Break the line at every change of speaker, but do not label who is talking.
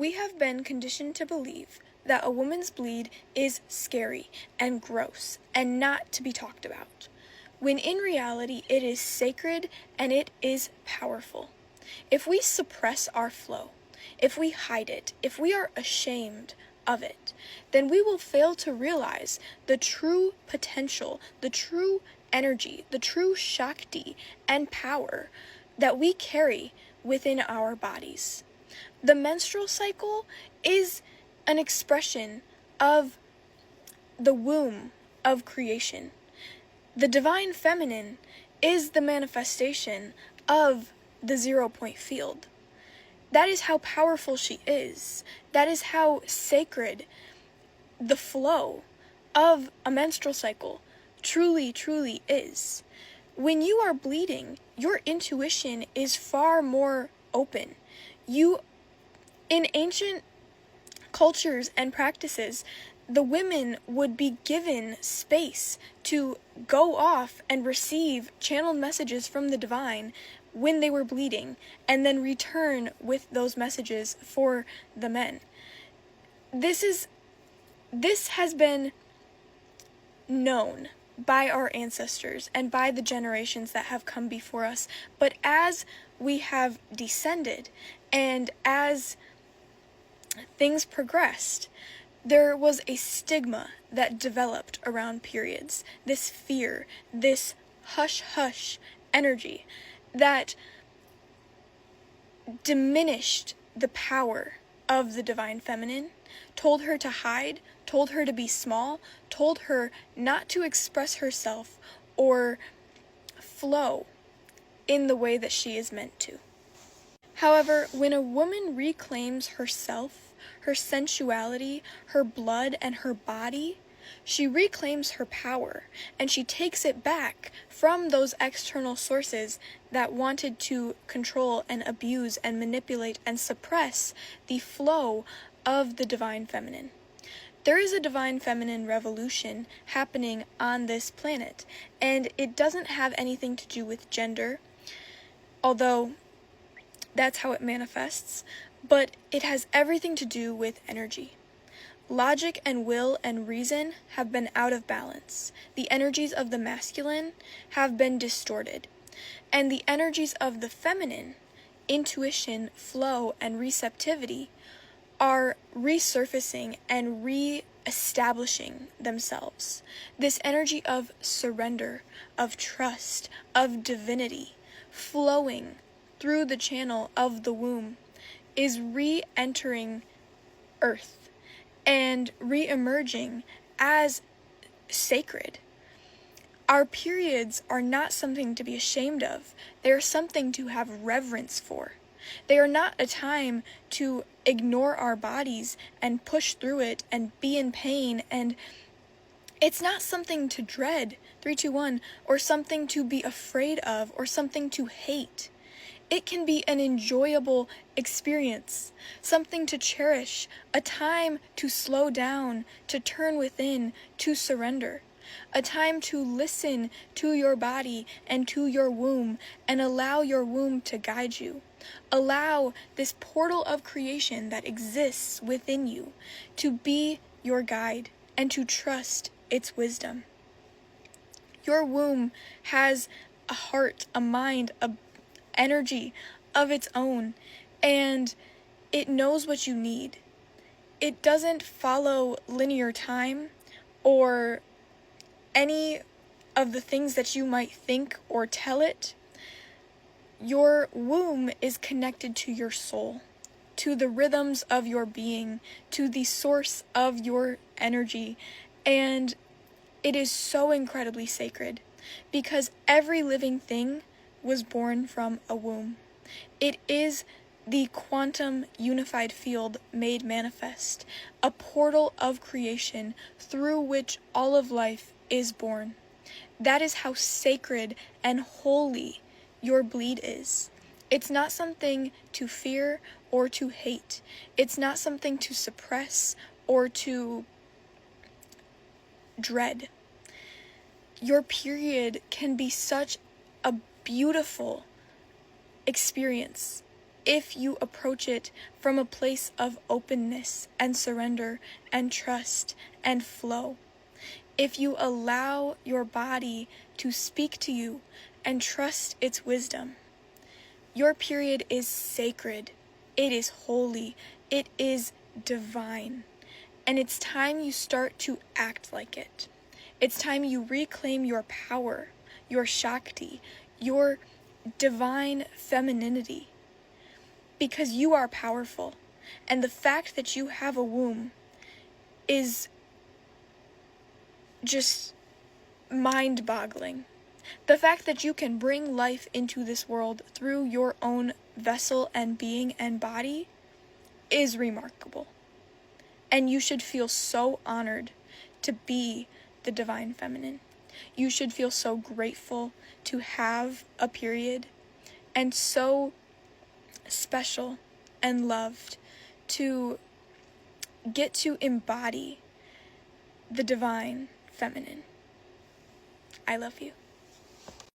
We have been conditioned to believe that a woman's bleed is scary and gross and not to be talked about, when in reality it is sacred and it is powerful. If we suppress our flow, if we hide it, if we are ashamed of it, then we will fail to realize the true potential, the true energy, the true Shakti and power that we carry within our bodies. The menstrual cycle is an expression of the womb of creation. The divine feminine is the manifestation of the 0-point field. That is how powerful she is. That is how sacred the flow of a menstrual cycle truly, truly is. When you are bleeding, your intuition is far more open. In ancient cultures and practices, the women would be given space to go off and receive channeled messages from the divine when they were bleeding, and then return with those messages for the men. This has been known by our ancestors and by the generations that have come before us, but as we have descended and as things progressed, there was a stigma that developed around periods, this fear, this hush-hush energy that diminished the power of the divine feminine, told her to hide, told her to be small, told her not to express herself or flow in the way that she is meant to. However, when a woman reclaims herself, her sensuality, her blood, and her body, she reclaims her power, and she takes it back from those external sources that wanted to control and abuse and manipulate and suppress the flow of the divine feminine. There is a divine feminine revolution happening on this planet, and it doesn't have anything to do with gender, although that's how it manifests, but it has everything to do with energy. Logic and will and reason have been out of balance. The energies of the masculine have been distorted, and the energies of the feminine, intuition, flow, and receptivity, are resurfacing and re-establishing themselves. This energy of surrender, of trust, of divinity, flowing through the channel of the womb, is re-entering Earth and re-emerging as sacred. Our periods are not something to be ashamed of. They are something to have reverence for. They are not a time to ignore our bodies and push through it and be in pain, and it's not something to dread, 3, 2, 1, or something to be afraid of, or something to hate. It can be an enjoyable experience, something to cherish, a time to slow down, to turn within, to surrender, a time to listen to your body and to your womb and allow your womb to guide you. Allow this portal of creation that exists within you to be your guide and to trust its wisdom. Your womb has a heart, a mind, a energy of its own, and it knows what you need. It doesn't follow linear time or any of the things that you might think or tell it. Your womb is connected to your soul, to the rhythms of your being, to the source of your energy, and it is so incredibly sacred because every living thing was born from a womb. It is the quantum unified field made manifest, a portal of creation through which all of life is born. That is how sacred and holy your bleed is. It's not something to fear or to hate. It's not something to suppress or to dread. Your period can be such a beautiful experience if you approach it from a place of openness and surrender and trust and flow. If you allow your body to speak to you and trust its wisdom. Your period is sacred. It is holy. It is divine. And it's time you start to act like it. It's time you reclaim your power, your Shakti, your divine femininity. Because you are powerful. And the fact that you have a womb is just mind-boggling. The fact that you can bring life into this world through your own vessel and being and body is remarkable. And you should feel so honored to be the divine feminine. You should feel so grateful to have a period and so special and loved to get to embody the divine feminine. I love you.